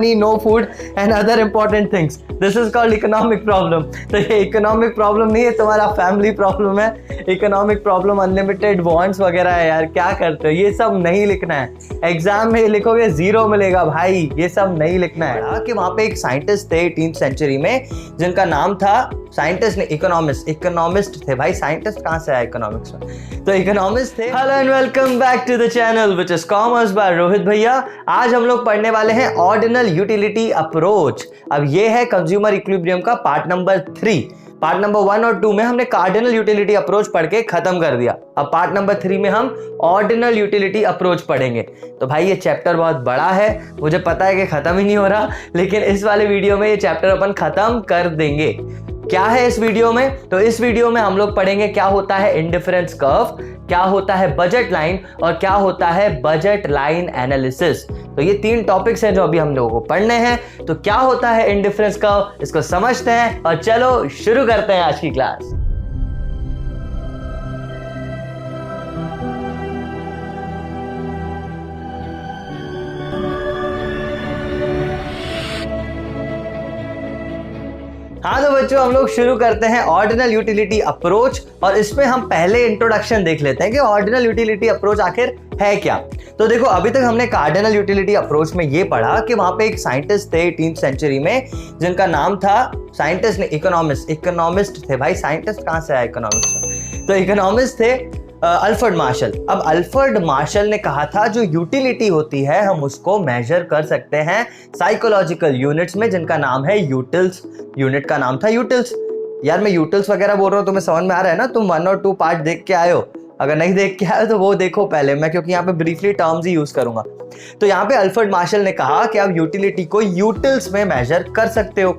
no food and other important things. This is called economic problem. तो ये economic problem नहीं है, तुम्हारा फैमिली प्रॉब्लम है। इकोनॉमिक प्रॉब्लम अनलिमिटेड वॉन्ट्स वगैरह है यार, क्या करते हो? ये सब नहीं लिखना है। एग्जाम में लिखोगे 0 मिलेगा भाई, ये सब नहीं लिखना है। कि वहां पे एक साइंटिस्ट थे 18th सेंचुरी में जिनका नाम था, साइंटिस्ट ने इकोनॉमिस्ट थे भाई। साइंटिस्ट कहां से आया इकोनॉमिक्स में? तो इकोनॉमिस्ट थे। Hello and welcome back to the channel which is commerce by Rohit भैया। आज हम लोग पढ़ने वाले हैं ऑर्डिनल यूटिलिटी अप्रोच। अब ये है कंज्यूमर इक्विलिब्रियम का पार्ट नंबर 3। पार्ट नंबर 1 और 2 में हमने कार्डिनल यूटिलिटी अप्रोच पढ़ के खत्म कर दिया। अब पार्ट नंबर 3 में हम ऑर्डिनल यूटिलिटी अप्रोच पढ़ेंगे। तो भाई ये चैप्टर बहुत बड़ा है, मुझे पता है कि खत्म ही नहीं हो रहा, लेकिन इस वाले वीडियो में ये चैप्टर अपन खत्म कर देंगे। क्या है इस वीडियो में? तो इस वीडियो में हम लोग पढ़ेंगे क्या होता है इंडिफरेंस कर्व, क्या होता है बजट लाइन और क्या होता है बजट लाइन एनालिसिस। तो ये 3 टॉपिक्स हैं जो अभी हम लोगों को पढ़ने हैं। तो क्या होता है इंडिफरेंस कर्व, इसको समझते हैं और चलो शुरू करते हैं आज की क्लास। हाँ तो बच्चों, हम लोग शुरू करते हैं ऑर्डिनल यूटिलिटी अप्रोच और इसमें हम पहले इंट्रोडक्शन देख लेते हैं कि ऑर्डिनल यूटिलिटी अप्रोच आखिर है क्या। तो देखो, अभी तक हमने कार्डिनल यूटिलिटी अप्रोच में ये पढ़ा कि वहां पे एक साइंटिस्ट थे 18th सेंचुरी में जिनका नाम था, साइंटिस्ट ने इकोनॉमिस्ट थे भाई। साइंटिस्ट कहां से आया इकोनॉमिक्स में? तो इकोनॉमिस्ट थे अल्फ्रेड मार्शल। अब अल्फ्रेड मार्शल ने कहा था जो यूटिलिटी होती है हम उसको मेजर कर सकते हैं साइकोलॉजिकल यूनिट्स में, जिनका नाम है यूटिल्स। यूनिट का नाम था यूटिल्स। यार मैं यूटिल्स वगैरह बोल रहा हूँ, तुम्हें समझ में आ रहा है ना? तुम 1 और 2 पार्ट देख के आए हो, अगर नहीं देख के आए तो वो देखो पहले, मैं क्योंकि यहाँ पे ब्रीफली टर्म्स ही यूज करूंगा। तो यहाँ पे अल्फ्रेड मार्शल ने कहा कि आप यूटिलिटी को यूटिल्स में मेजर कर सकते हो।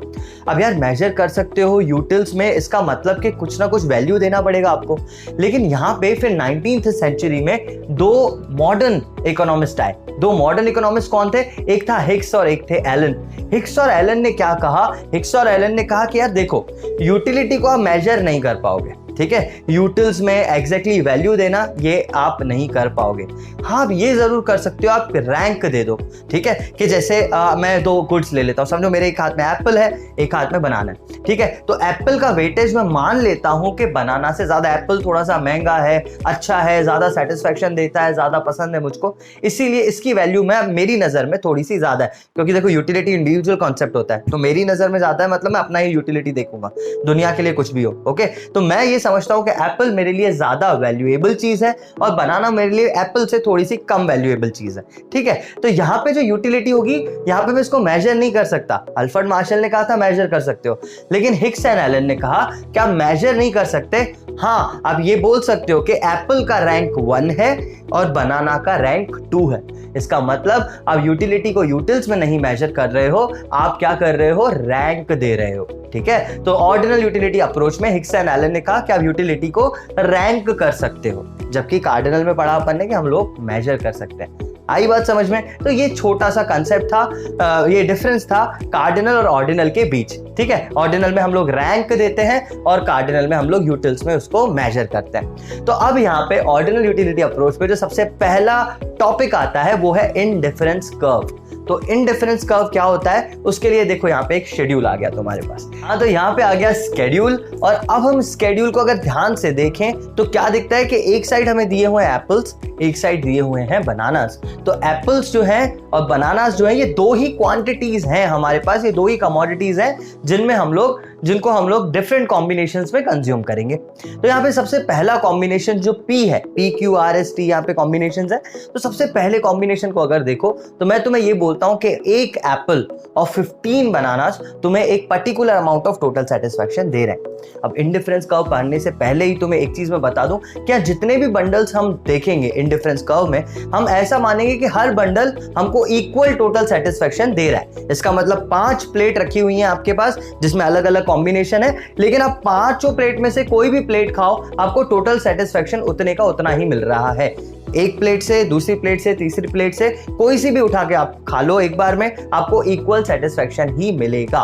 अब यार मेजर कर सकते हो यूटिल्स में, इसका मतलब कि कुछ ना कुछ वैल्यू देना पड़ेगा आपको। लेकिन यहाँ पे फिर 19th सेंचुरी में 2 मॉडर्न इकोनॉमिस्ट आए। 2 मॉडर्न इकोनॉमिस्ट कौन थे? एक था हिक्स और एक थे एलन। हिक्स और एलन ने क्या कहा? हिक्स और एलन ने कहा कि यार देखो, यूटिलिटी को आप मेजर नहीं कर पाओगे, ठीक है? यूटिल्स में एग्जैक्टली वैल्यू देना ये आप नहीं कर पाओगे। हाँ, आप ये जरूर कर सकते हो, आप रैंक दे दो, ठीक है? कि जैसे मैं 2 गुड्स ले लेता हूँ, समझो मेरे एक हाथ में एप्पल है, एक हाथ में बनाना है, ठीक है? तो एप्पल का वेटेज मैं मान लेता हूँ कि बनाना से ज्यादा एप्पल थोड़ा सा महंगा है, अच्छा है, ज्यादा सेटिस्फेक्शन देता है, ज्यादा पसंद है मुझको, इसीलिए इसकी वैल्यू में मेरी नजर में थोड़ी सी ज्यादा है। क्योंकि देखो, यूटिलिटी इंडिविजुअल कॉन्सेप्ट होता है, तो मेरी नजर में ज्यादा है मतलब मैं अपना ही यूटिलिटी देखूंगा, दुनिया के लिए कुछ भी हो। ओके, तो मैं ये समझता हूं कि एप्पल मेरे लिए ज्यादा वैल्यूएबल चीज है और बनाना मेरे लिए एप्पल से थोड़ी सी कम वैल्यूएबल चीज है, ठीक है? तो यहां पे जो यूटिलिटी होगी, यहां पे मैं इसको मेजर नहीं कर सकता। अल्फ्रेड मार्शल ने कहा था मेजर कर सकते हो, लेकिन हिक्स एंड एलन ने कहा कि आप मेजर नहीं कर सकते। हाँ, आप ये बोल सकते हो कि एप्पल का रैंक 1 है और बनाना का रैंक 2 है। इसका मतलब आप यूटिलिटी को यूटिल्स में नहीं मेजर कर रहे हो, आप क्या कर रहे हो? रैंक दे रहे हो, ठीक है? तो ऑर्डिनल यूटिलिटी अप्रोच में हिक्स एंड एलन ने कहा कि आप यूटिलिटी को रैंक कर सकते हो, जबकि कार्डिनल में पढ़ा अपन ने कि हम लोग मेजर कर सकते हैं। आई बात समझ में? तो ये छोटा सा कंसेप्ट था, ये डिफरेंस था कार्डिनल और ऑर्डिनल के बीच, ठीक है? ऑर्डिनल में हम लोग रैंक देते हैं और कार्डिनल में हम लोग यूटिल्स में उसको मेजर करते हैं। तो अब यहाँ पे ऑर्डिनल यूटिलिटी अप्रोच पे जो सबसे पहला टॉपिक आता है वो है इनडिफरेंस कर्व। तो इनडिफरेंस कर्व क्या होता है, उसके लिए देखो यहाँ पे एक शेड्यूल आ गया तुम्हारे पास। हाँ, तो यहाँ पे आ गया स्केड्यूल। और अब हम स्केड्यूल को अगर ध्यान से देखें तो क्या दिखता है कि एक साइड हमें दिए हुए हैं एप्पल्स, एक साइड दिए हुए हैं बनानास। तो एप्पल्स जो हैं और बनानास जो है, ये 2 ही क्वांटिटीज हैं हमारे पास, ये 2 ही कमोडिटीज हैं जिनको हम लोग डिफरेंट कॉम्बिनेशंस में कंज्यूम करेंगे। तो यहाँ पे सबसे पहला कॉम्बिनेशन जो P है, PQRST यहाँ पे कॉम्बिनेशंस है। तो सबसे पहले कॉम्बिनेशन को अगर देखो तो मैं तुम्हें ये बोलता हूं कि एक एप्पल और 15 बनानास तुम्हें एक particular amount of total satisfaction दे रहे हैं। अब इंडिफरेंस कर्व पढ़ने से पहले ही तुम्हें एक चीज मैं बता दूं, क्या जितने भी बंडल्स हम देखेंगे इंडिफरेंस कर्व में, हम ऐसा मानेंगे कि हर बंडल हमको इक्वल टोटल सेटिस्फेक्शन दे रहा है। इसका मतलब 5 प्लेट रखी हुई हैं आपके पास जिसमें अलग अलग कॉम्बिनेशन है, लेकिन आप 5 प्लेट में से कोई भी प्लेट खाओ, आपको टोटल सेटिस्फेक्शन उतने का उतना ही मिल रहा है। एक प्लेट से, दूसरी प्लेट से, तीसरी प्लेट से, कोई सी भी उठा के आप खा लो एक बार में, आपको इक्वल सेटिस्फेक्शन ही मिलेगा।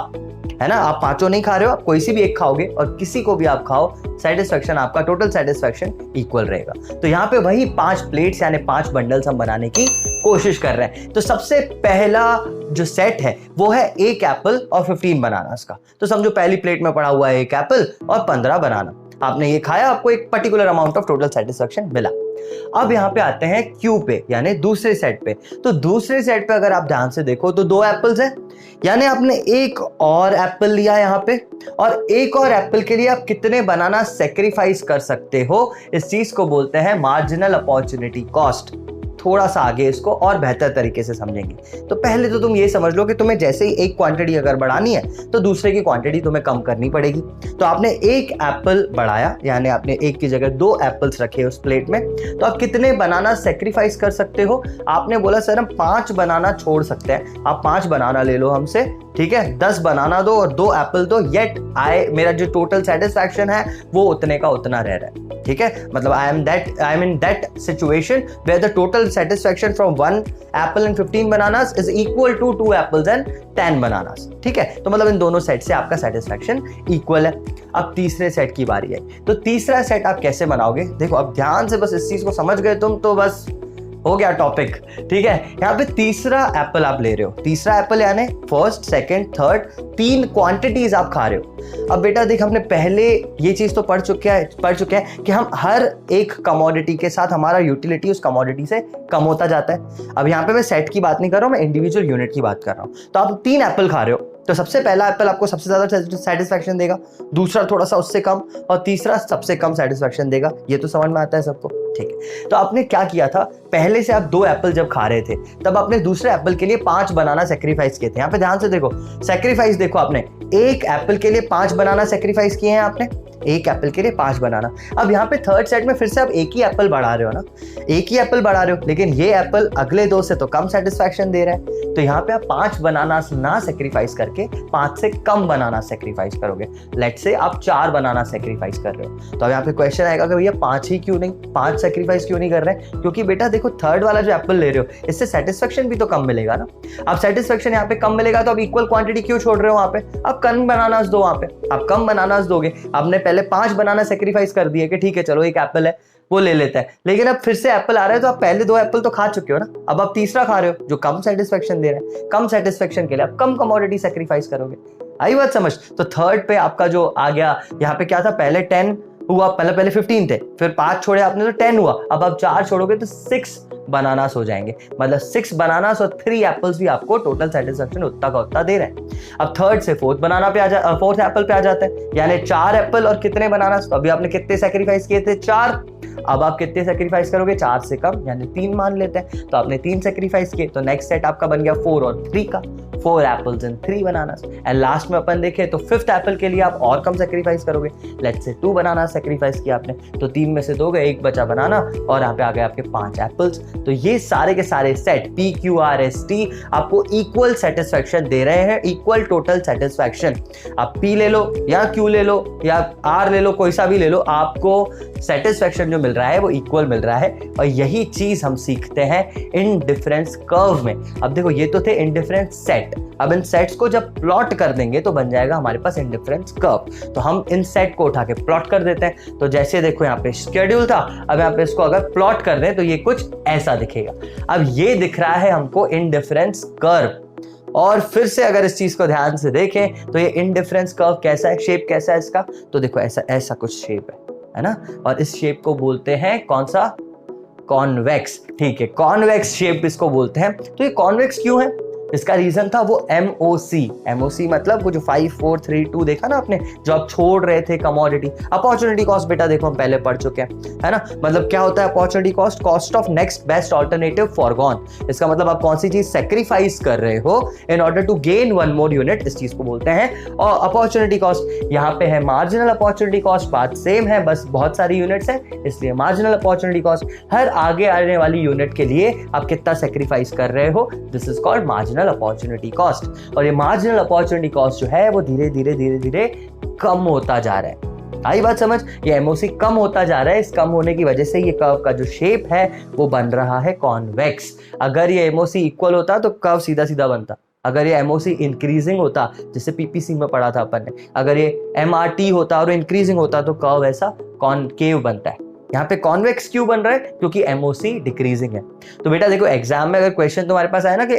है ना, आप पांचों नहीं खा रहे हो, आप कोई सी भी एक खाओगे और किसी को भी आप खाओ, सेटिस्फेक्शन आपका टोटल सेटिस्फेक्शन इक्वल रहेगा। तो यहाँ पे वही 5 प्लेट्स यानी 5 बंडल्स हम बनाने की कोशिश कर रहे हैं। तो सबसे पहला जो सेट है वो है एक एप्पल और 15 बनानास का। तो समझो पहली प्लेट में पड़ा हुआ है एक एप्पल और 15 बनाना, आपने ये खाया, आपको एक particular amount of total satisfaction मिला। अब यहाँ पे आते हैं क्यू पे यानी दूसरे सेट पे। तो दूसरे सेट पे अगर आप ध्यान से देखो तो 2 एप्पल्स हैं, यानी आपने एक और एप्पल लिया यहाँ पे, और एक और एप्पल के लिए आप कितने बनाना सेक्रीफाइस कर सकते हो, इस चीज को बोलते हैं मार्जिनल अपॉर्चुनिटी कॉस्ट। थोड़ा सा आगे इसको और बेहतर तरीके से समझेंगे। तो पहले तो तुम ये समझ लो कि तुम्हें जैसे ही एक क्वांटिटी अगर बढ़ानी है तो दूसरे की क्वांटिटी तुम्हें कम करनी पड़ेगी। तो आपने एक एप्पल बढ़ाया, यानी आपने एक की जगह 2 एप्पल्स रखे उस प्लेट में, तो आप कितने बनाना सेक्रीफाइस कर सकते हो? आपने बोला सर हम 5 बनाना छोड़ सकते हैं, आप 5 बनाना ले लो हमसे, ठीक है, 10 बनाना दो और 2 एप्पल दो, येट मेरा जो टोटल सेटिस्फैक्शन है वो उतने का उतना रह रहा है, ठीक है। मतलब I am in that situation where the total satisfaction from 1 apple and 15 bananas is equal to 2 apples and 10 bananas, ठीक है। तो मतलब इन दोनों सेट से आपका सेटिस्फैक्शन इक्वल है। अब तीसरे सेट की बारी है, तो तीसरा सेट आप कैसे बनाओगे? देखो अब ध्यान से बस इस चीज को समझ गए तुम तो बस हो गया टॉपिक, ठीक है। यहाँ पे तीसरा एप्पल आप ले रहे हो, तीसरा एप्पल यानी फर्स्ट, सेकंड, थर्ड, 3 क्वांटिटीज आप खा रहे हो। अब बेटा देख, हमने पहले ये चीज तो पढ़ चुके हैं कि हम हर एक कमोडिटी के साथ हमारा यूटिलिटी उस कमोडिटी से कम होता जाता है। अब यहाँ पे मैं सेट की बात नहीं कर रहा हूँ, मैं इंडिविजुअल यूनिट की बात कर रहा हूँ। तो आप 3 एप्पल खा रहे हो, तो सबसे पहला एप्पल आपको सबसे ज्यादा सेटिस्फैक्शन देगा, दूसरा थोड़ा सा उससे कम, और तीसरा सबसे कम सेटिस्फैक्शन देगा। ये तो समझ में आता है सबको, ठीक है। तो आपने क्या किया था, पहले से आप 2 एप्पल जब खा रहे थे तब आपने दूसरे एप्पल के लिए 5 बनाना सेक्रीफाइस किए थे। यहाँ पे ध्यान से देखो, सेक्रीफाइस देखो, आपने एक एप्पल के लिए 5 बनाना सेक्रीफाइस किए हैं, आपने एक एप्पल के लिए 5 बनाना। अब यहाँ पे थर्ड सेट में फिर से आप एक ही एप्पल बढ़ा रहे हो ना, एक ही एप्पल बढ़ा रहे हो, लेकिन ये एप्पल अगले 2 से तो कम सेटिस्फैक्शन दे रहा है। तो यहाँ पे आप 5 बनाना ना सेक्रीफाइस करके 5 से कम बनाना सेक्रीफाइस करोगे। लेट्स से आप 4 बनाना सेक्रीफाइस कर रहे हो। तो अब यहाँ पे क्वेश्चन आएगा कि भैया 5 ही क्यों नहीं, 5 सेक्रीफाइस क्यों नहीं कर रहे हैं? क्योंकि बेटा देखो, थर्ड वाला जो एप्पल ले रहे हो इससे सेटिस्फैक्शन भी तो कम मिलेगा ना। अब सेटिस्फैक्शन यहाँ पे कम मिलेगा तो अब इक्वल क्वांटिटी क्यों छोड़ रहे हो? वहां पे आप कम बनानास दो, वहां पे आप कम बनानास दोगे। आपने पहले 5 बनाना सेक्रीफाइस कर दिए कि ठीक है चलो एक एप्पल है वो ले लेता है, लेकिन अब फिर से एप्पल आ रहा है तो आप पहले 2 एप्पल तो खा चुके हो ना, अब आप तीसरा खा रहे हो जो कम सेटिस्फैक्शन दे रहा है। कम सेटिस्फैक्शन के लिए आप कम कमोडिटी सेक्रीफाइस करोगे। आई बात समझ? तो थर्ड पे आपका जो आ गया, यहाँ पे क्या था, पहले 10 हुआ, पहले 15 थे, फिर 5 छोड़े आपने तो 10 हुआ। अब आप 4 छोड़ोगे तो 6 बनानास हो जाएंगे, मतलब 6 बनानास और 3 एप्पल्स भी आपको टोटल सेटिस्फैक्शन उतना का उतना दे रहे हैं। अब थर्ड से फोर्थ एप्पल पे आ जाते हैं, यानी 4 एप्पल और कितने बनानास। तो अभी आपने कितने सेक्रीफाइस किए थे? 4। अब आप कितने सेक्रीफाइस करोगे? 4 से कम, यानी 3 मान लेते हैं। तो आपने 3 सेक्रीफाइस किए, तो नेक्स्ट सेट आपका बन गया 4 और 3 का, 4 apples and 3 bananas. And last में अपन देखें तो 5th एप्पल के लिए आप और कम सेक्रीफाइस करोगे। लेट्स से 2 बनाना सेक्रीफाइस किया आपने, तो 3 में से 2 गए, 1 बचा बनाना, और यहाँ पे आ गए आपके 5 एप्पल्स। तो ये सारे के सारे सेट PQRST आपको इक्वल सेटिस्फैक्शन दे रहे हैं, इक्वल टोटल सेटिस्फैक्शन। आप P ले लो या Q ले लो या R ले लो, कोई सा भी ले लो, आपको सेटिस्फैक्शन जो मिल रहा है वो इक्वल मिल रहा है। और यही चीज हम सीखते हैं इंडिफरेंस कर्व में। अब देखो, ये तो थे इंडिफरेंस सेट, अब इन सेट्स को जब प्लॉट कर देंगे तो बन जाएगा हमारे पास इंडिफरेंस कर्व। तो हम इन सेट को उठा के प्लॉट कर देते हैं। तो जैसे देखो यहाँ पे शेड्यूल था, अब यहाँ पे इसको अगर प्लॉट कर दें तो ये कुछ ऐसा दिखेगा। अब ये दिख रहा है हमको इंडिफरेंस कर्व। और फिर से अगर इस चीज को ध्यान से देखें तो ये इंडिफरेंस कर्व कैसा है, शेप कैसा है इसका, तो देखो ऐसा कुछ शेप है ना। और इस शेप को बोलते हैं कौन सा? कॉन्वेक्स, ठीक है, कॉन्वेक्स शेप इसको बोलते हैं। तो ये कॉन्वेक्स क्यों है? इसका रीजन था वो MOC मतलब वो जो 5 4 3 2 देखा ना आपने, जो आप छोड़ रहे थे कमोडिटी। अपॉर्चुनिटी कॉस्ट बेटा देखो हम पहले पढ़ चुके हैं, है ना। मतलब क्या होता है opportunity cost? Cost of next best alternative foregone. इसका मतलब आप कौन सी चीज सेक्रीफाइस कर रहे हो in order to gain 1 more unit, इस चीज को बोलते हैं और अपॉर्चुनिटी कॉस्ट। यहाँ पे है मार्जिनल अपॉर्चुनिटी कॉस्ट, बात सेम है, बस बहुत सारी यूनिट्स है इसलिए मार्जिनल अपॉर्चुनिटी कॉस्ट। हर आगे आने वाली यूनिट के लिए आप कितना सेक्रीफाइस कर रहे हो, this is called marginal opportunity cost. और ये मार्जिनल अपॉर्चुनिटी कॉस्ट जो है वो धीरे धीरे कम होता जा रहा है। आई बात समझ? ये MOC कम होता जा रहा है, इस कम होने की वजह से ये कर्व का जो शेप है वो बन रहा है कॉन्वेक्स। अगर ये MOC इक्वल होता तो कर्व सीधा सीधा बनता, अगर ये MOC इंक्रीजिंग होता, जैसे PPC में पढ़ा था अपन ने, अगर ये MRT होता और इंक्रीजिंग होता तो कर्व ऐसा कॉनकेव बनता है। यहाँ पे कॉन्वेक्स क्यों बन रहा है? क्योंकि MOC डिक्रीजिंग है। तो बेटा देखो एग्जाम में अगर क्वेश्चन तुम्हारे पास आया ना कि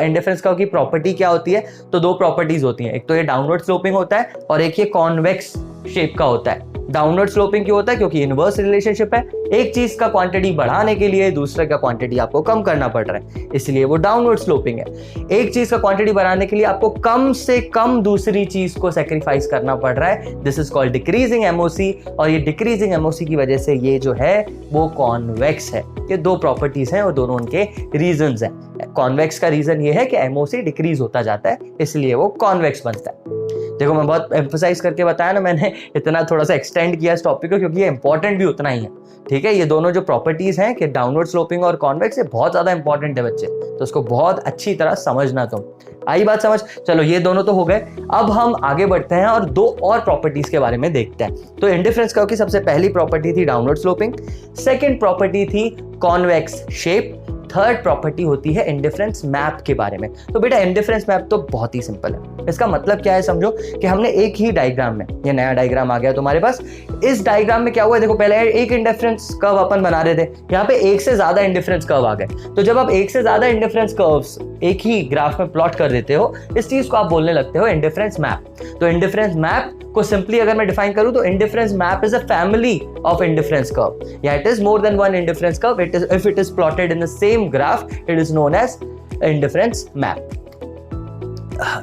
इंडिफरेंस कर्व की प्रॉपर्टी क्या होती है, तो दो प्रॉपर्टीज होती हैं, एक तो ये डाउनवर्ड स्लोपिंग होता है और एक ये कॉन्वेक्स शेप का होता है। डाउनवर्ड स्लोपिंग क्यों होता है? क्योंकि इनवर्स रिलेशनशिप है, एक चीज का क्वांटिटी बढ़ाने के लिए दूसरे का क्वांटिटी आपको कम करना पड़ रहा है, इसलिए वो डाउनवर्ड स्लोपिंग है। एक चीज का क्वांटिटी बढ़ाने के लिए आपको कम से कम दूसरी चीज को सेक्रीफाइस करना पड़ रहा है, this is called decreasing MOC। और ये डिक्रीजिंग MOC की वजह से ये जो है वो कॉन्वेक्स है। ये दो प्रॉपर्टीज हैं और दोनों उनके रीजंस हैं। कॉन्वेक्स का रीजन ये है कि MOC डिक्रीज होता जाता है, इसलिए वो कॉन्वेक्स बनता है। देखो मैं बहुत एम्फसाइज करके बताया ना मैंने, इतना थोड़ा सा एक्सटेंड किया इस टॉपिक को क्योंकि ये इंपॉर्टेंट भी उतना ही है। ठीक है, ये दोनों जो प्रॉपर्टीज हैं कि डाउनवर्ड स्लोपिंग और कॉन्वेक्स, ये बहुत ज्यादा इंपॉर्टेंट है बच्चे, तो उसको बहुत अच्छी तरह समझना तुम। आई बात समझ? चलो ये दोनों तो हो गए, अब हम आगे बढ़ते हैं और दो और प्रॉपर्टीज के बारे में देखते हैं। तो इंडिफरेंस कर्व की सबसे पहली प्रॉपर्टी थी डाउनवर्ड स्लोपिंग, सेकेंड प्रॉपर्टी थी कॉन्वेक्स शेप, थर्ड प्रॉपर्टी होती है इंडिफरेंस मैप के बारे में। तो बेटा इंडिफरेंस मैप तो बहुत ही सिंपल है। इसका मतलब क्या है समझो कि हमने एक ही डायग्राम में, ये नया डायग्राम आ गया तुम्हारे पास, इस डायग्राम में क्या हुआ है देखो, पहले एक इंडिफरेंस कर्व अपन बना रहे थे, यहाँ पे एक से ज्यादा इंडिफरेंस कर्व आ गए। तो जब आप एक से ज्यादा इंडिफरेंस कर्व्स एक ही ग्राफ में प्लॉट कर देते हो, इस चीज को आप बोलने लगते हो इंडिफरेंस मैप। तो इंडिफरेंस मैप को सिंपली अगर मैं डिफाइन करूं तो indifference map is a family of indifference curve, या it is more than one indifference curve, if it is plotted in the same graph it is known as indifference map.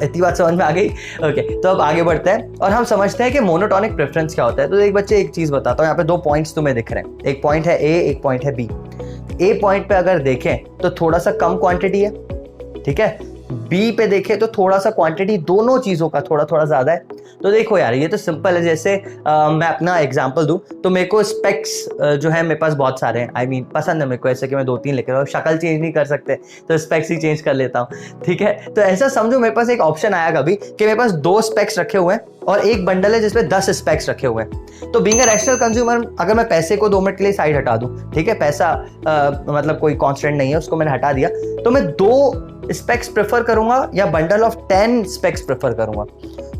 इतनी बात समझ में आ गई? ओके, तो अब आगे बढ़ते हैं और हम समझते हैं कि मोनोटोनिक प्रेफरेंस क्या होता है। तो एक बच्चे एक चीज बताता हूं, यहाँ पे दो पॉइंट्स तुम्हें दिख रहे हैं, एक पॉइंट है A, एक पॉइंट है B। A पॉइंट पे अगर देखें तो थोड़ा सा कम क्वांटिटी है, ठीक है। B पे देखें तो थोड़ा सा क्वांटिटी दोनों चीजों का थोड़ा थोड़ा ज्यादा है। तो देखो यार ये तो सिंपल है, जैसे मैं अपना एग्जांपल दूं तो मेरे को स्पेक्स जो है मेरे पास बहुत सारे हैं, आई मीन पसंद है मेरे को ऐसे कि मैं 2-3 लेकर आऊं, शक्ल चेंज नहीं कर सकते तो स्पेक्स ही चेंज कर लेता हूं, ठीक है। तो ऐसा समझो मेरे पास एक ऑप्शन आया कभी कि मेरे पास 2 स्पेक्स रखे हुए हैं और एक बंडल है जिसमें 10 स्पेक्स रखे हुए हैं। तो बीइंग अ रैशनल कंज्यूमर अगर मैं पैसे को 2 मिनट के लिए साइड हटा दूं, ठीक है, पैसा मतलब कोई कांस्टेंट नहीं है, उसको मैंने हटा दिया, तो मैं 2 स्पेक्स प्रेफर करूंगा या बंडल ऑफ 10 स्पेक्स प्रेफर करूंगा?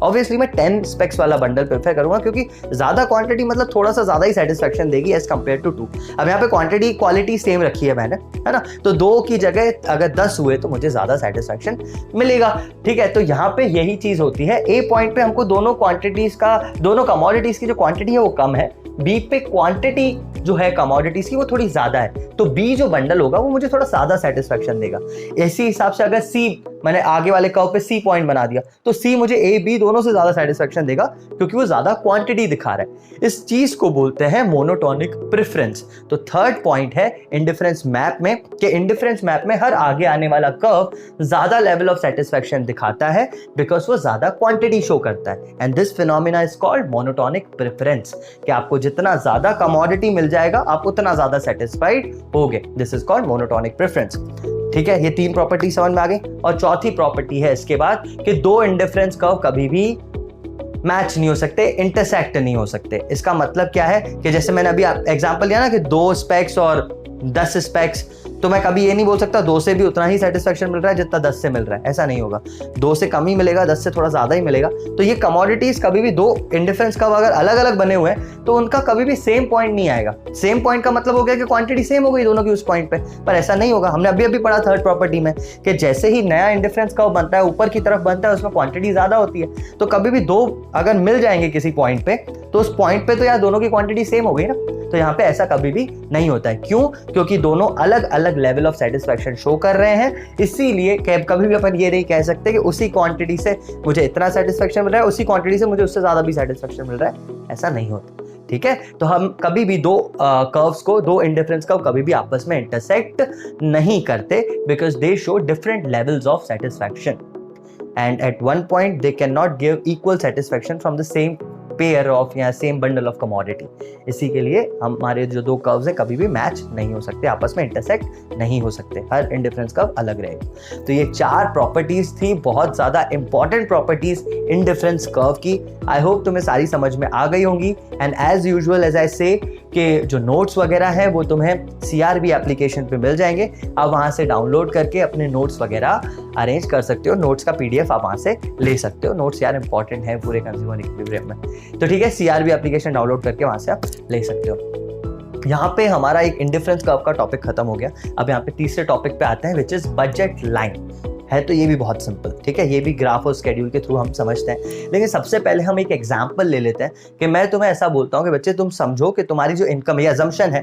ऑब्वियसली मैं 10 स्पेक्स वाला बंडल प्रेफर करूंगा क्योंकि ज्यादा क्वांटिटी मतलब थोड़ा सा ज्यादा ही सेटिस्फेक्शन देगी एज कंपेयर टू 2। अब यहाँ पे क्वांटिटी क्वालिटी सेम रखी है मैंने, है ना, तो 2 की जगह अगर 10 हुए तो मुझे ज्यादा सेटिस्फेक्शन मिलेगा, ठीक है। तो यहाँ पे यही चीज होती है, A पॉइंट पे हमको दोनों क्वांटिटीज का, दोनों कमोडिटीज की जो क्वांटिटी है वो कम है, B पे क्वांटिटी जो है कमोडिटीज की वो थोड़ी ज्यादा है, तो B जो बंडल होगा वो मुझे थोड़ा ज्यादा सेटिस्फेक्शन देगा। इसी हिसाब से अगर C, मैंने आगे वाले कर्व पे C पॉइंट बना दिया तो C मुझे A B दोनों से ज्यादा सेटिस्फेक्शन देगा क्योंकि वो ज्यादा क्वांटिटी दिखा रहा है। इस चीज को बोलते हैं मोनोटोनिक प्रेफरेंस। तो थर्ड पॉइंट है इंडिफरेंस मैप में कि इंडिफरेंस मैप में हर आगे आने वाला कर्व ज्यादा लेवल ऑफ सेटिस्फेक्शन दिखाता है बिकॉज वो ज्यादा क्वांटिटी शो करता है, and this phenomena is called monotonic preference, कि आपको जितना ज्यादा कमोडिटी मिल जाएगा आप उतना ज्यादा सेटिस्फाइड होगे। This is called monotonic preference, ठीक है। ये 3 प्रॉपर्टी समझ में आ गई। और चौथी प्रॉपर्टी है इसके बाद कि 2 इंडिफरेंस कर्व कभी भी मैच नहीं हो सकते, इंटरसेक्ट नहीं हो सकते। इसका मतलब क्या है कि जैसे मैंने अभी एग्जांपल दिया ना कि 2 स्पेक्स और 10 स्पेक्स, तो मैं कभी ये नहीं बोल सकता 2 से भी उतना ही सेटिस्फेक्शन मिल रहा है जितना 10 से मिल रहा है, ऐसा नहीं होगा। 2 से कम ही मिलेगा, 10 से थोड़ा ज्यादा ही मिलेगा। तो ये कमोडिटीज कभी भी 2 इंडिफरेंस कर्व अगर अलग अलग बने हुए हैं तो उनका कभी भी सेम पॉइंट नहीं आएगा। सेम पॉइंट का मतलब हो गया कि क्वांटिटी सेम हो गई दोनों की उस पॉइंट पे, पर ऐसा नहीं होगा। हमने अभी अभी पढ़ा थर्ड प्रॉपर्टी में कि जैसे ही नया इंडिफरेंस कर्व बनता है, ऊपर की तरफ बनता है, उसमें क्वांटिटी ज्यादा होती है, तो कभी भी 2 अगर मिल जाएंगे किसी पॉइंट पे तो उस पॉइंट पे तो यार दोनों की क्वांटिटी सेम हो गई ना। तो यहाँ पे ऐसा कभी भी नहीं होता है। क्यों? क्योंकि दोनों अलग अलग लेवल ऑफ सेटिस्फेक्शन शो कर रहे हैं, इसीलिए कभी भी अपन ये नहीं कह सकते कि उसी क्वांटिटी से मुझे इतना सेटिस्फेक्शन मिल रहा है, उसी क्वांटिटी से मुझे उससे ज्यादा भी सेटिस्फेक्शन मिल रहा है, ऐसा नहीं होता, ठीक है। तो हम कभी भी 2 कर्व्स को, 2 इंडिफरेंस कर्व कभी भी आपस में इंटरसेक्ट नहीं करते because they show different levels of satisfaction and at one point they cannot give equal satisfaction from the same pair of या सेम बंडल ऑफ कमोडिटी। इसी के लिए हमारे जो 2 कर्व्स हैं कभी भी मैच नहीं हो सकते, आपस में इंटरसेक्ट नहीं हो सकते, हर इंडिफरेंस कर्व अलग रहेगा। तो ये 4 प्रॉपर्टीज थी, बहुत ज्यादा इंपॉर्टेंट प्रॉपर्टीज इंडिफरेंस कर्व की। आई होप तुम्हें सारी समझ में आ गई होंगी। And as usual as I say उसके जो नोट्स वगैरह है वो तुम्हें CRB एप्लीकेशन पे मिल जाएंगे। आप वहाँ से डाउनलोड करके अपने नोट्स वगैरह अरेंज कर सकते हो। नोट्स का PDF आप वहाँ से ले सकते हो। नोट्स यार इंपॉर्टेंट है पूरे कंज्यूमर इक्विलिब्रियम में, तो ठीक है, CRB एप्लीकेशन डाउनलोड करके वहाँ से आप ले सकते हो। यहाँ पे हमारा एक इंडिफरेंस कर्व का टॉपिक खत्म हो गया। अब यहाँ पे तीसरे टॉपिक पे आते हैं, विच इज बजट लाइन। है तो ये भी बहुत सिंपल, ठीक है, ये भी ग्राफ और स्केड्यूल के थ्रू हम समझते हैं। लेकिन सबसे पहले हम एक एग्जांपल ले लेते हैं कि मैं तुम्हें ऐसा बोलता हूँ कि बच्चे तुम समझो कि तुम्हारी जो इनकम, ये अजम्पशन है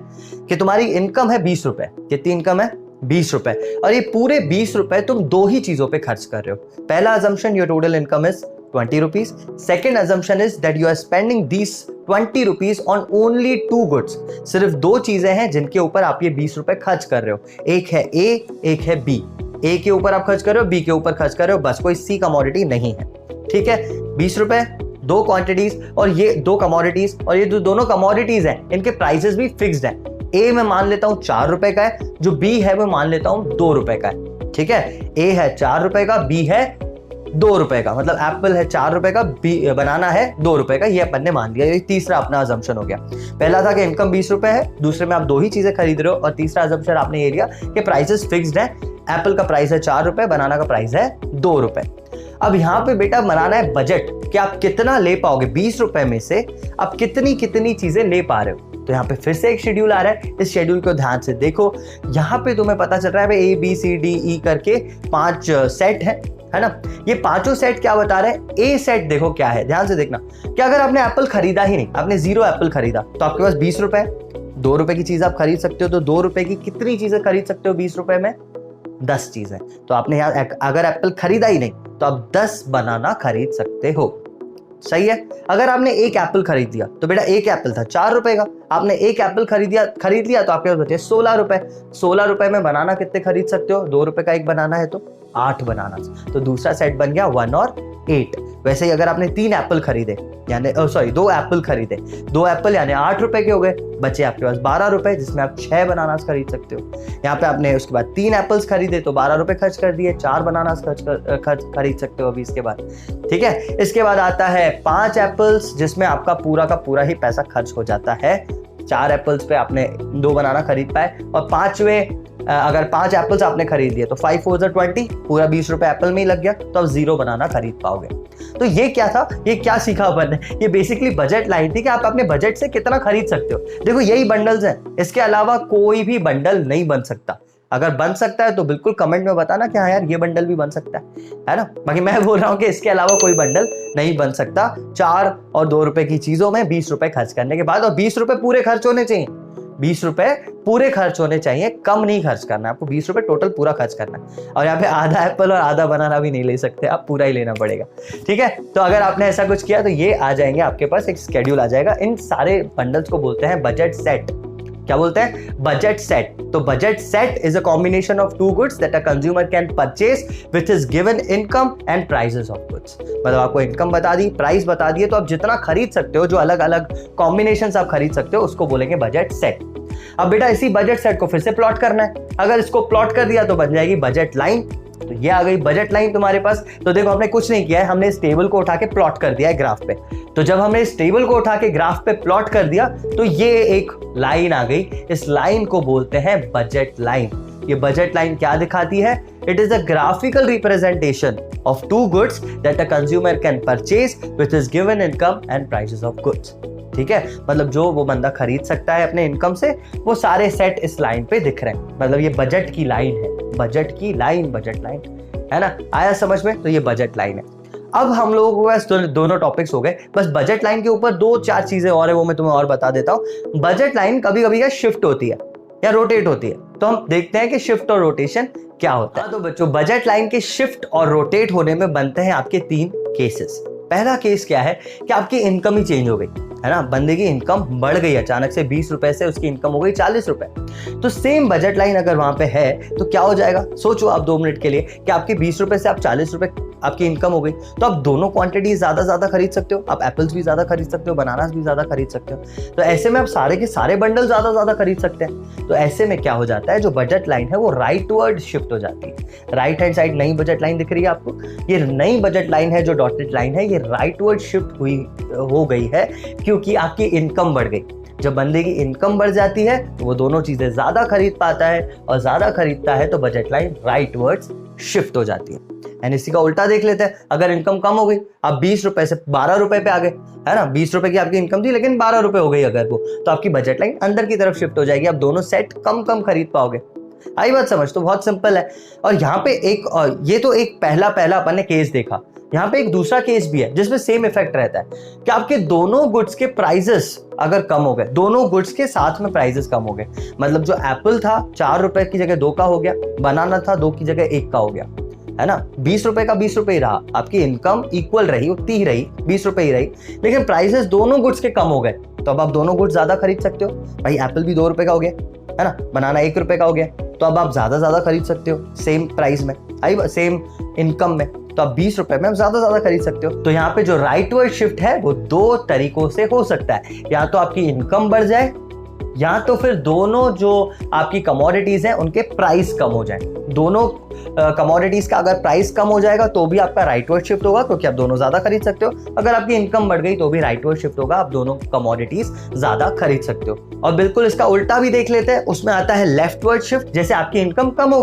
कि तुम्हारी इनकम है 20 रुपए। कितनी इनकम है? 20 रुपए। और ये पूरे 20 रुपए तुम दो ही चीजों पे खर्च कर रहे हो। पहला assumption, your total income is 20 rupees. Second assumption is that you are spending these 20 rupees on only two goods. सिर्फ दो चीजें हैं जिनके ऊपर आप ये 20 रुपए खर्च कर रहे हो। एक है A, एक है B। A के ऊपर आप खर्च कर रहे हो, B के ऊपर खर्च कर रहे हो, बस कोई C कमोडिटी नहीं है, ठीक है। 20 रुपए, दो क्वांटिटीज, और ये दो कमोडिटीज, और ये जो दोनों कमोडिटीज हैं इनके प्राइसेस भी फिक्स्ड हैं। A मैं मान लेता हूं 4 रुपए का है, जो B है वो मान लेता हूं 2 रुपए का है, ठीक है। A है 4 रुपए का, B है 2 रुपए का, मतलब एप्पल है 4 रुपए का, बनाना है 2 रुपए का, ये अपन ने मान लिया। ये तीसरा अपना अजम्पशन हो गया। पहला था कि इनकम 20 रुपए है, दूसरे में आप दो ही चीजें खरीद रहे हो, और तीसरा अजम्पशन आपने ये लिया कि प्राइसेस फिक्स्ड है। एप्पल का प्राइस है 4 रुपए, बनाना का प्राइस है 2 रुपए। अब यहाँ पे बेटा बनाना है बजट कि आप कितना ले पाओगे 20 रुपए में से, आप कितनी कितनी चीजें ले पा रहे हो। तो यहाँ पे फिर से एक शेड्यूल आ रहा है, इस शेड्यूल को ध्यान से देखो। यहाँ पे तुम्हें पता चल रहा है A B C D E करके 5 सेट है ना। ये पांचों सेट क्या बता रहे हैं? A सेट देखो क्या है, ध्यान से देखना कि अगर आपने एप्पल खरीदा ही नहीं, आपने 0 एप्पल खरीदा, तो आपके पास 20 रुपए, 2 रुपए की चीज आप खरीद सकते हो। तो 2 रुपए की कितनी चीजें खरीद सकते हो 20 रुपए में? 10 चीजें। तो आपने यहाँ अगर एप्पल खरीदा ही नहीं तो आप 10 बनाना खरीद सकते हो, सही है। अगर आपने एक एप्पल खरीद लिया तो बेटा एक एप्पल था 4 रुपए का, आपने एक एप्पल खरीद लिया तो आपके पास बचे 16 रुपए। 16 रुपए में बनाना कितने खरीद सकते हो? 2 रुपए का एक बनाना है तो 8 बनाना। तो दूसरा सेट बन गया 1 और 8। वैसे ही अगर आपने 3 एप्पल खरीदे, यानी 2 एप्पल खरीदे, 2 एप्पल यानी 8 रुपए के हो गए, बचे आपके पास 12 रुपए, जिसमें आप 6 बनानास खरीद सकते हो। यहाँ पे आपने उसके बाद 3 एप्पल्स खरीदे तो 12 रुपए खर्च कर दिए, 4 बनानास खरीद सकते हो अभी इसके बाद, ठीक है। इसके बाद आता है 5 एप्पल्स, जिसमें आपका पूरा का पूरा ही पैसा खर्च हो जाता है। 4 एप्पल्स पे आपने 2 बनाना खरीद पाए, और 5वें अगर 5 एप्पल्स आपने खरीद लिए तो 5 4 20, पूरा 20 रुपए एप्पल में ही लग गया, तो आप 0 बनाना खरीद पाओगे। तो ये क्या था, ये क्या सीखा अपन ने? ये बेसिकली बजट लाइन थी कि आप अपने बजट से कितना खरीद सकते हो। देखो यही बंडल्स हैं, इसके अलावा कोई भी बंडल नहीं बन सकता। अगर बन सकता है तो बिल्कुल कमेंट में बताना कि हाँ यार ये बंडल भी बन सकता है ना। बाकी मैं बोल रहा हूँ कि इसके अलावा कोई बंडल नहीं बन सकता 4 और 2 रुपए की चीजों में 20 रुपए खर्च करने के बाद। और 20 रुपए पूरे खर्च होने चाहिए, 20 रुपए पूरे खर्च होने चाहिए, कम नहीं खर्च करना है आपको, 20 रुपए टोटल पूरा खर्च करना है। और यहाँ पे आधा एप्पल और आधा बनाना भी नहीं ले सकते आप, पूरा ही लेना पड़ेगा, ठीक है। तो अगर आपने ऐसा कुछ किया तो ये आ जाएंगे आपके पास, एक स्केड्यूल आ जाएगा। इन सारे बंडल्स को बोलते हैं बजट सेट। क्या बोलते हैं? Budget set. तो budget set is a combination of 2 goods that a consumer can purchase which is given income and prices of goods. मतलब आपको इनकम बता दी, प्राइस बता दिए, तो आप जितना खरीद सकते हो, जो अलग अलग कॉम्बिनेशंस आप खरीद सकते हो, उसको बोलेंगे बजट सेट। अब बेटा इसी बजट सेट को फिर से प्लॉट करना है। अगर इसको प्लॉट कर दिया तो बन जाएगी बजट लाइन। तो ये आ गई बजट लाइन तुम्हारे पास। तो देखो हमने कुछ नहीं किया है, हमने इस टेबल को उठा के प्लॉट कर दिया है ग्राफ पे। तो जब हमने इस टेबल को उठा के ग्राफ पे प्लॉट कर दिया तो ये एक लाइन आ गई। इस लाइन को बोलते हैं बजट लाइन। ये बजट लाइन क्या दिखाती है? It is a graphical representation of 2 goods that a consumer can purchase which is given income and prices of goods, ठीक है। मतलब जो वो बंदा खरीद सकता है अपने इनकम से, वो सारे सेट इस लाइन पे दिख रहे हैं। मतलब ये बजट की लाइन है, बजट की लाइन, बजट लाइन है ना। आया समझ में? तो ये बजट लाइन है। अब हम लोगों के पास दोनों टॉपिक्स हो गए। बस बजट लाइन के ऊपर 2-4 चीजें और है, वो मैं तुम्हें और बता देता हूं। बजट लाइन कभी कभी क्या शिफ्ट होती है या रोटेट होती है, तो हम देखते हैं कि शिफ्ट और रोटेशन क्या होता है। तो बच्चों बजट लाइन के शिफ्ट और रोटेट होने में बनते हैं आपके 3 केसेस। पहला केस क्या है कि आपकी इनकम ही चेंज हो गई, है ना। बंदे की इनकम बढ़ गई अचानक से, 20 रुपए से उसकी इनकम हो गई 40 रुपए। तो सेम बजट लाइन अगर वहां पे है तो क्या हो जाएगा? सोचो आप 2 मिनट के लिए कि आपके 20 रुपए से आप 40 रुपए आपकी इनकम हो गई, तो आप दोनों क्वांटिटी ज्यादा खरीद सकते हो। आप एप्पल्स भी ज्यादा खरीद सकते हो, बनानास भी ज्यादा खरीद सकते हो। तो ऐसे में आप सारे के सारे बंडल ज्यादा खरीद सकते हैं। तो ऐसे में क्या हो जाता है, जो बजट लाइन है वो राइट वर्ड शिफ्ट हो जाती है। राइट हैंड साइड नई बजट लाइन दिख रही है आपको, ये नई बजट लाइन है जो डॉटेड लाइन है, ये राइट वर्ड शिफ्ट हो गई है क्योंकि आपकी इनकम बढ़ गई। जब बंदे की इनकम बढ़ जाती है तो वो दोनों चीजें ज्यादा खरीद पाता है, और ज्यादा खरीदता है तो budget line right words shift हो जाती है। एंड इसी का उल्टा देख लेते हैं, अगर इनकम कम हो गई, आप 20 रुपए से 12 रुपए पे आ गए, है ना, 20 रुपए की आपकी इनकम थी लेकिन 12 रुपए हो गई अगर वो, तो आपकी बजट लाइन अंदर की तरफ शिफ्ट हो जाएगी, आप दोनों सेट कम कम खरीद पाओगे। आई बात समझ? तो बहुत सिंपल है। और यहाँ पे ये तो एक पहला अपन ने केस देखा। यहाँ पे एक दूसरा केस भी है जिसमें सेम इफेक्ट रहता है कि आपके दोनों गुड्स के प्राइसेस अगर कम हो गए, दोनों गुड्स के साथ में प्राइसेस कम हो गए, मतलब जो एप्पल था 4 रुपए की जगह 2 का हो गया, बनाना था 2 की जगह 1 का हो गया, है ना, 20 रुपए का 20 रुपए ही रहा, आपकी इनकम इक्वल रही, उतनी ही रही, 20 रुपए ही रही, लेकिन प्राइसेस दोनों गुड्स के कम हो गए, तो अब आप दोनों गुड्स ज्यादा खरीद सकते हो। भाई एप्पल भी 2 रुपए का हो गया, है ना, बनाना 1 रुपए का हो गया, तो अब आप ज्यादा खरीद सकते हो सेम प्राइस में, सेम इनकम में, तो आप 20 रुपए में आप ज्यादा खरीद सकते हो। तो यहाँ पे जो राइट वर्ड शिफ्ट है वो 2 तरीकों से हो सकता है, या तो आपकी इनकम बढ़ जाए, या तो फिर दोनों जो आपकी कमोडिटीज हैं उनके प्राइस कम हो जाए। दोनों कमोडिटीज का अगर प्राइस कम हो जाएगा तो भी आपका राइट वर्ड शिफ्ट होगा, क्योंकि आप दोनों ज्यादा खरीद सकते हो। अगर आपकी इनकम बढ़ गई तो भी राइट वर्ड शिफ्ट होगा, आप दोनों कमोडिटीज ज्यादा खरीद सकते हो। और बिल्कुल इसका उल्टा भी देख लेते हैं, उसमें आता है लेफ्ट वर्ड शिफ्ट। जैसे आपकी इनकम कम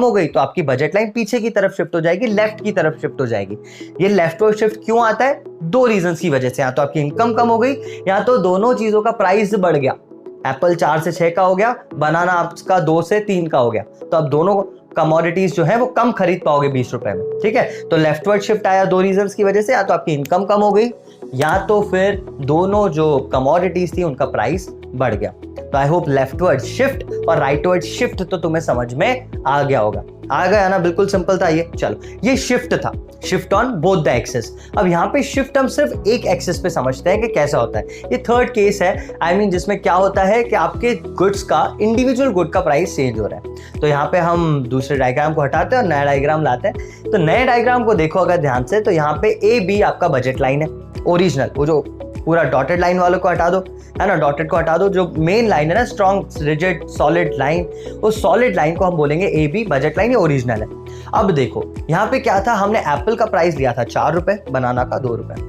हो गई, तो आपकी बजट लाइन पीछे की तरफ शिफ्ट हो जाएगी, लेफ्ट की तरफ शिफ्ट हो जाएगी। ये लेफ्ट वर्ड शिफ्ट क्यों आता है? 2 रीजन की वजह से, या तो आपकी इनकम कम हो गई, या तो दोनों चीजों का प्राइस बढ़ गया। एप्पल 4 से 6 का हो गया, बनाना आपका 2 से 3 का हो गया, तो अब दोनों कमोडिटीज जो है वो कम खरीद पाओगे 20 रुपए में। ठीक है, तो लेफ्ट वर्ड शिफ्ट आया 2 रीजंस की वजह से, या तो आपकी इनकम कम हो गई, या तो फिर दोनों जो कमोडिटीज थी उनका प्राइस बढ़ गया। तो I hope left word shift और राइट वर्ड शिफ्ट तो तुम्हें समझ में आ गया होगा। आ गया ना? बिल्कुल सिंपल था ये। चलो, ये शिफ्ट था, shift on both the axes. अब यहाँ पे शिफ्ट हम सिर्फ एक एक्सेस पे समझते हैं कि कैसा होता है। ये थर्ड केस है, जिसमें क्या होता है कि आपके गुड्स का, इंडिविजुअल गुड का प्राइस चेंज हो रहा है। तो यहाँ पे हम दूसरे डायग्राम को हटाते हैं और नया डायग्राम लाते हैं। तो नए डायग्राम को देखो अगर ध्यान से, तो यहाँ पे AB आपका बजट लाइन है, ओरिजिनल, वो जो पूरा डॉटेड लाइन वालों को हटा दो, है ना, डॉटेड को हटा दो, जो मेन लाइन है ना, स्ट्रॉन्ग रिजिड सॉलिड लाइन, उस सॉलिड लाइन को हम बोलेंगे AB बजट लाइन, ये ओरिजिनल है। अब देखो यहाँ पे क्या था, हमने एप्पल का प्राइस लिया था 4 रुपए, बनाना का 2 रुपए।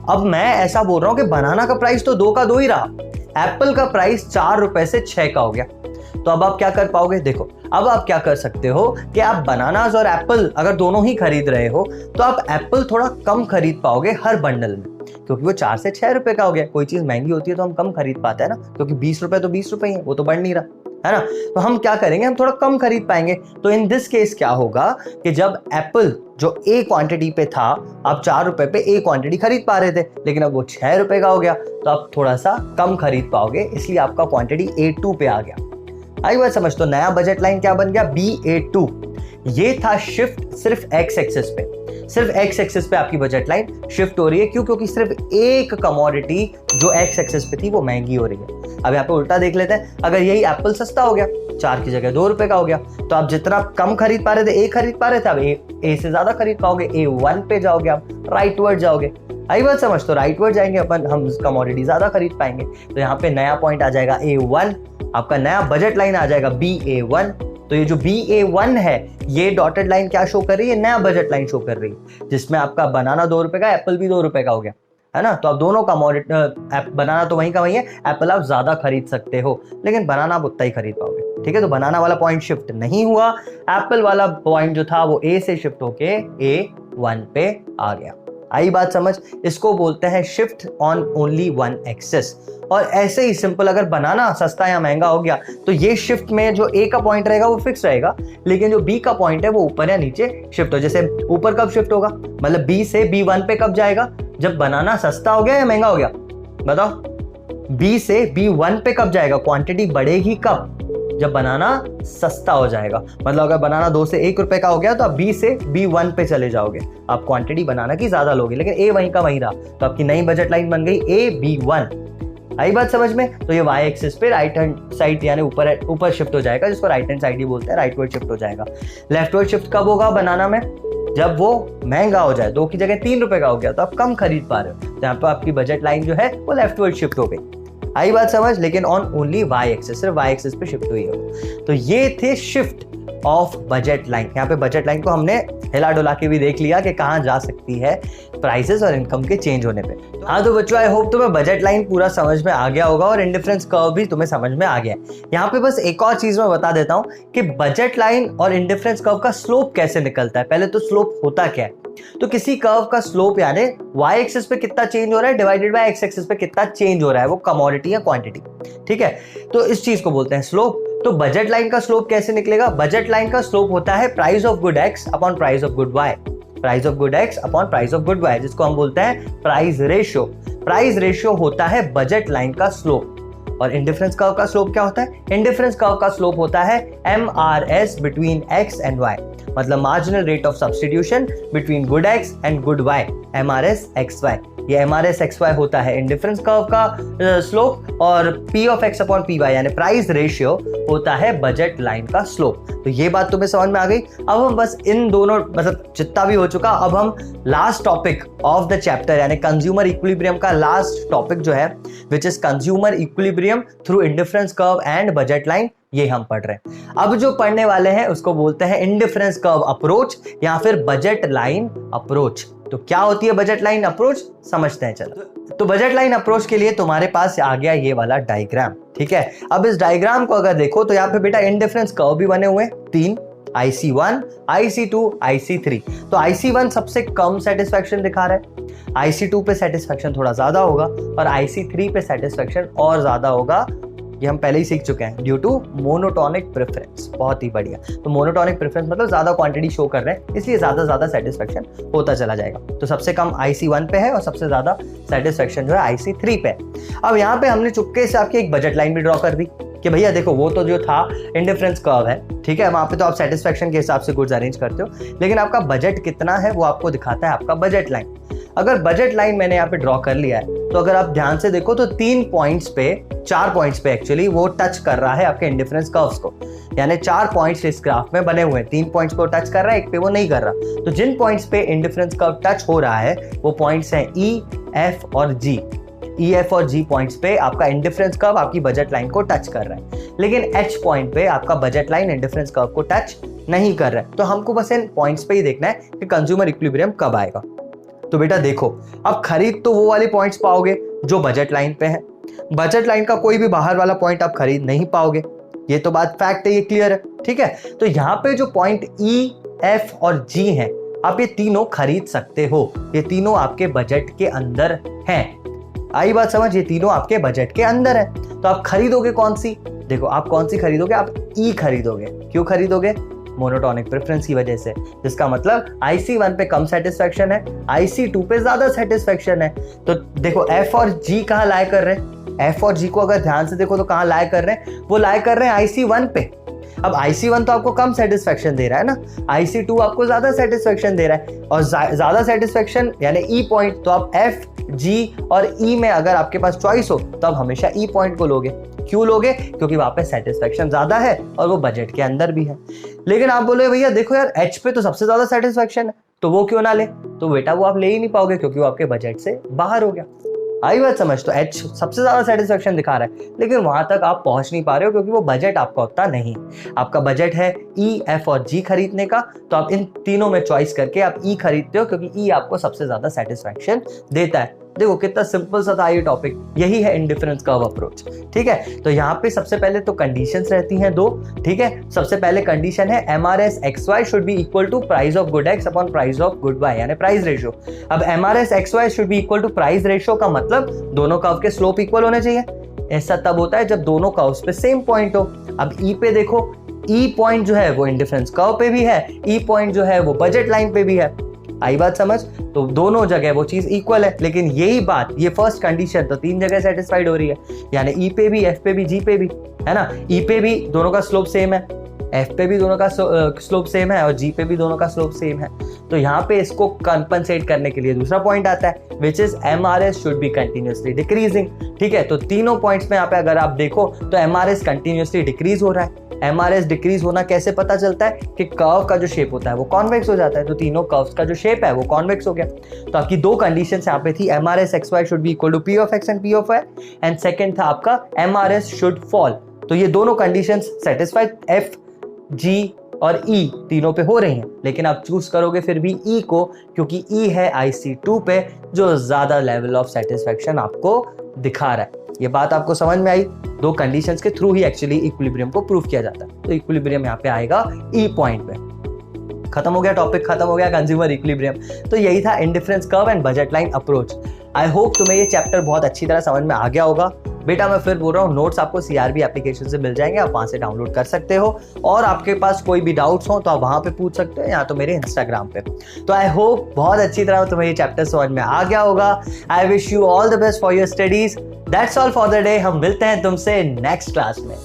अब मैं ऐसा बोल रहा हूँ कि बनाना का प्राइस तो 2 का 2 ही रहा, एप्पल का प्राइस 4 रुपए से 6 का हो गया। तो अब आप क्या कर पाओगे? देखो, अब आप क्या कर सकते हो कि आप बनानास और एप्पल अगर दोनों ही खरीद रहे हो तो आप एप्पल थोड़ा कम खरीद पाओगे हर बंडल में, क्योंकि वो 4 से 6 रुपए का हो गया। कोई चीज महंगी होती है तो हम कम खरीद पाते हैं ना, क्योंकि 20 रुपए तो 20 रुपए ही है, वो तो बढ़ नहीं रहा, है ना। तो हम क्या करेंगे, हम थोड़ा कम खरीद पाएंगे। तो इन दिस केस क्या होगा कि जब एप्पल जो A क्वांटिटी पे था, आप 4 रुपए पे A क्वांटिटी खरीद पा रहे थे, लेकिन अब वो 6 रुपए का हो गया, तो आप थोड़ा सा कम खरीद पाओगे, इसलिए आपका क्वांटिटी A2 पे आ गया। आई बात समझ? तो नया बजट लाइन क्या बन गया? BA2। ये था शिफ्ट सिर्फ एक्स एक्सिस पे, सिर्फ एक्स एक्सिस पे आपकी बजट लाइन शिफ्ट हो रही है। क्यों? क्योंकि सिर्फ एक कमोडिटी जो एक्स एक्सिस पे थी वो महंगी हो रही है। अब यहाँ पे उल्टा देख लेते हैं, अगर यही एप्पल सस्ता हो गया, 4 की जगह 2 रुपए का हो गया, तो आप जितना कम खरीद पा रहे थे, A खरीद पा रहे थे, अब A से ज्यादा खरीद पाओगे, A1 पे जाओगे, आप राइट वर्ड जाओगे। आई बात समझ? तो राइट वर्ड जाएंगे अपन, हम कमोडिटी ज्यादा खरीद पाएंगे। तो यहाँ पे नया पॉइंट आ जाएगा A1, आपका नया बजट लाइन आ जाएगा BA1। तो ये जो BA1 है, ये डॉटेड लाइन क्या शो कर रही है? नया बजट लाइन शो कर रही है, जिसमें आपका बनाना 2 रुपए का, एप्पल भी 2 रुपए का हो गया, है ना। तो आप दोनों का बनाना तो वहीं का वहीं है, एप्पल आप ज्यादा खरीद सकते हो, लेकिन बनाना आप उतना ही खरीद पाओगे। ठीक है, तो बनाना वाला पॉइंट शिफ्ट नहीं हुआ, एप्पल वाला पॉइंट जो था वो A से शिफ्ट होके A1 पे आ गया। आई बात समझ? इसको बोलते हैं shift on only one axes. और ऐसे ही सिंपल, अगर बनाना सस्ता या महंगा हो गया तो ये शिफ्ट में जो A का पॉइंट रहेगा वो फिक्स रहेगा, लेकिन जो B का पॉइंट है वो ऊपर या नीचे शिफ्ट हो। जैसे ऊपर कब शिफ्ट होगा, मतलब B से B1 पे कब जाएगा? जब बनाना सस्ता हो गया या महंगा हो गया, बताओ। B से B1 पे कब जाएगा? क्वांटिटी बढ़ेगी कब? जब बनाना सस्ता हो जाएगा। मतलब अगर बनाना 2 से 1 रुपए का हो गया तो आप B से B1 पे चले जाओगे, आप क्वांटिटी बनाना की ज्यादा लोगे, लेकिन A वहीं का वहीं रहा, तो आपकी नई बजट लाइन बन गई AB1। आई बात समझ में? तो ये y एक्सिस पे राइट हैंड साइड यानी ऊपर शिफ्ट हो जाएगा, जिसको राइट हैंड साइड ही बोलते हैं, राइट वर्ड शिफ्ट हो जाएगा। लेफ्ट वर्ड शिफ्ट कब होगा बनाना में? जब वो महंगा हो जाए, 2 की जगह 3 रुपए का हो गया, तो आप कम खरीद पा रहे हो, तो यहाँ पे आपकी बजट लाइन जो है वो लेफ्ट वर्ड शिफ्ट हो गई। आई बात समझ? लेकिन ऑन ओनली y एक्सिस, सिर्फ y एक्सिस पे शिफ्ट हुई है। तो ये थे शिफ्ट ऑफ बजट लाइन। यहाँ पे बजट लाइन को हमने हिला डुला के भी देख लिया कि कहाँ जा सकती है प्राइसेस और इनकम के चेंज होने पे। हाँ तो बच्चों, आई होप तुम्हें बजट लाइन पूरा समझ में आ गया होगा और इंडिफरेंस कर्व भी तुम्हें समझ में आ गया। यहाँ पे बस एक और चीज मैं बता देता हूँ कि बजट लाइन और इंडिफरेंस कर्व का स्लोप कैसे निकलता है। पहले तो स्लोप होता क्या है, तो किसी कर्व का स्लोप यानी y एक्सिस पे कितना चेंज हो रहा है डिवाइडेड बाय x एक्सिस पे कितना चेंज हो रहा है, वो कमोडिटी या क्वांटिटी, ठीक है, तो इस चीज को बोलते हैं स्लोप। तो बजट लाइन का स्लोप कैसे निकलेगा? बजट लाइन का स्लोप होता है price of good x upon price of good y, price of good x upon price of good y, जिसको हम बोलते हैं प्राइस रेशियो। प्राइस रेशियो होता है बजट लाइन का स्लोप। और इंडिफरेंस कर्व का स्लोप क्या होता है? इंडिफरेंस कर्व का स्लोप होता है MRS between x and y, मतलब marginal rate of substitution between good x and good y, MRS XY। ये MRS XY होता है इंडिफरेंस कर्व का स्लोप, और P of x upon PY यानी प्राइस रेशियो होता है बजट लाइन का स्लोप। तो ये बात तुम्हें समझ में आ गई। अब हम बस इन दोनों, मतलब जितना भी हो चुका, अब हम last topic of the chapter यानी कंज्यूमर इक्विलिब्रियम का लास्ट टॉपिक जो है, which is consumer equilibrium through indifference curve and budget line, ये हम पढ़ रहे हैं। अब जो पढ़ने वाले हैं उसको बोलते हैं इंडिफरेंस कर्व अप्रोच या फिर बजट लाइन अप्रोच। तो क्या होती है बजट लाइन अप्रोच, समझते हैं चलो। तो बजट लाइन अप्रोच के लिए तुम्हारे पास आ गया ये वाला डायग्राम, ठीक है। अब इस डायग्राम को अगर देखो तो यहाँ पे बेटा इंडिफरेंस कर्व भी बने हुए हैं, 3, IC1, IC2, IC3। तो IC1 सबसे कम सेटिस्फैक्शन दिखा रहा है, IC2 पे सेटिस्फैक्शन थोड़ा ज्यादा होगा और IC3 पे सेटिस्फैक्शन और ज्यादा होगा। ये हम पहले ही सीख चुके हैं, ड्यू टू मोनोटोनिक प्रेफरेंस। बहुत ही बढ़िया। तो मोनोटोनिक प्रेफरेंस मतलब ज्यादा क्वांटिटी शो कर रहे हैं, इसलिए ज्यादा सेटिस्फैक्शन होता चला जाएगा। तो सबसे कम IC1 पे है और सबसे ज्यादा सेटिस्फैक्शन जो है IC3 पे है। अब यहाँ पे हमने चुपके से आपकी एक बजट लाइन भी ड्रॉ कर दी कि भैया देखो, वो तो जो था इंडिफरेंस कर्व है, ठीक है, वहां पे तो आप सेटिस्फैक्शन के हिसाब से गुड्स अरेंज करते हो, लेकिन आपका बजट कितना है वो आपको दिखाता है आपका बजट लाइन। अगर बजट लाइन मैंने यहाँ पे ड्रॉ कर लिया है तो अगर आप ध्यान से देखो तो 4 पॉइंट्स पे एक्चुअली वो टच कर रहा है आपके इंडिफरेंस कर्व्स को, यानी 4 पॉइंट्स इस ग्राफ में बने हुए हैं। 3 पॉइंट्स पे वो टच कर रहा है, एक पे वो नहीं कर रहा। तो जिन पॉइंट्स पे इंडिफरेंस कर्व टच हो रहा है वो पॉइंट्स हैं E, F और G। E, F और G पॉइंट्स पे आपका इंडिफरेंस कर्व आपकी बजट लाइन को टच कर रहा है, लेकिन H पॉइंट पे आपका बजट लाइन इंडिफरेंस कर्व को टच नहीं कर रहा है। तो हमको बस इन पॉइंट्स पे ही देखना है कि कंज्यूमर इक्विलिब्रियम कब आएगा। तो बेटा देखो, अब खरीद तो वो वाले पॉइंट्स पाओगे जो बजट लाइन पे है, बजट लाइन का कोई भी बाहर वाला पॉइंट आप खरीद नहीं पाओगे, ये तो बात फैक्ट है, ये क्लियर है, ठीक है। तो यहाँ पे जो पॉइंट E, F और G हैं, आप ये तीनों खरीद सकते हो, ये तीनों आपके बजट के अंदर हैं। आई बात समझ, ये तीनों आपके बजट के अंदर है। तो आप खरीदोगे कौन सी? देखो, आप कौन सी खरीदोगे? आप E खरीदोगे। क्यों खरीदोगे? मोनोटोनिक प्रेफरेंस की वजह से, जिसका मतलब IC1 पे कम सेटिस्फैक्शन है, IC2 पे ज्यादा सेटिस्फैक्शन है। तो देखो F और G कहाँ लाए कर रहे हैं? F और G को अगर ध्यान से देखो तो कहाँ लाए कर रहे हैं? वो लाए कर रहे हैं IC1 पे। अब IC1 तो आपको कम सेटिस्फैक्शन दे रहा है ना, IC2 आपको ज्यादा सेटिस्फैक्शन दे रहा है, और ज्यादा सेटिस्फैक्शन यानी E पॉइंट, तो आप F, G और E में अगर आपके पास चॉइस हो तो आप हमेशा E पॉइंट को लोगे। क्यों लोगे? क्योंकि वहां पे सेटिस्फैक्शन ज्यादा है और वो बजट के अंदर भी है। लेकिन आप बोले भैया देखो यार, H पे तो सबसे ज्यादा सेटिस्फैक्शन है, तो वो क्यों ना ले? तो बेटा वो आप ले ही नहीं पाओगे क्योंकि वो आपके बजट से बाहर हो गया। आई बात समझ? तो H सबसे ज्यादा सेटिस्फैक्शन दिखा रहा है, लेकिन वहां तक आप पहुंच नहीं पा रहे हो क्योंकि वो बजट आपका उतना नहीं। आपका बजट है E, F और G खरीदने का, तो आप इन तीनों में चॉइस करके आप E खरीदते हो क्योंकि E आपको सबसे ज्यादा सेटिस्फैक्शन देता है। देखो कितना सिंपल सा था ये टॉपिक, यही है इंडिफरेंस कर्व अप्रोच, ठीक है। तो यहाँ पे सबसे पहले तो कंडीशंस रहती हैं 2, ठीक है। सबसे पहले कंडीशन है MRS XY should be equal to price of good X upon price of good Y, यानी प्राइस रेशियो। अब MRS XY should be equal to price ratio का मतलब दोनों कर्व के स्लोप इक्वल होने चाहिए। ऐसा तब होता है जब दोनों कर्व्स पे सेम पॉइंट हो। अब E पे देखो, E पॉइंट जो है वो इंडिफरेंस कर्व पे भी है, E पॉइंट जो है वो बजट लाइन पे भी है। आई बात समझ? तो दोनों जगह वो चीज इक्वल है, लेकिन यही बात, ये फर्स्ट कंडीशन तो 3 जगह सेटिस्फाइड हो रही है, यानी E पे भी, F पे भी, G पे भी, है ना। E पे भी दोनों का स्लोप सेम है, F पे भी दोनों का स्लोप सेम है और G पे भी दोनों का स्लोप सेम है। तो यहाँ पे इसको कंपनसेट करने के लिए दूसरा पॉइंट आता है, which is MRS should be continuously decreasing, ठीक है। तो तीनों पॉइंट्स में यहाँ पे अगर आप देखो तो MRS कंटिन्यूअसली डिक्रीज हो रहा है। MRS डिक्रीज होना कैसे पता चलता है? कि कर्व का जो शेप होता है वो कॉन्वेक्स हो जाता है, तो तीनों कर्व्स का जो शेप है वो कॉन्वेक्स हो गया। तो आपकी 2 कंडीशंस यहाँ पे थी, MRS XY should be equal to P of X and P of Y, and second था आपका MRS शुड फॉल। तो ये दोनों कंडीशंस सेटिस्फाइड, F, G और ई तीनों पे हो रही हैं, लेकिन आप चूज करोगे फिर भी ई को, क्योंकि ई है IC2 पे जो ज्यादा लेवल ऑफ सेटिस्फेक्शन आपको दिखा रहा है। ये बात आपको समझ में आई? दो कंडीशंस के थ्रू ही एक्चुअली इक्विलिब्रियम को प्रूव किया जाता है। तो इक्विलिब्रियम यहाँ पे आएगा ई पॉइंट पे। खत्म हो गया टॉपिक, खत्म हो गया कंज्यूमर इक्विलिब्रियम। तो यही था indifference curve and budget line approach. I hope तुम्हें ये चैप्टर बहुत अच्छी तरह समझ में आ गया होगा। बेटा मैं फिर बोल रहा हूँ, नोट्स आपको CRB एप्लीकेशन से मिल जाएंगे, आप वहां से डाउनलोड कर सकते हो। और आपके पास कोई भी डाउट्स हो तो आप वहां पे पूछ सकते हो, या तो मेरे इंस्टाग्राम पे। तो आई होप बहुत अच्छी तरह तुम्हें ये चैप्टर समझ में आ गया होगा। I wish you all the best for your studies. That's all for the day. हम मिलते हैं तुमसे नेक्स्ट क्लास में।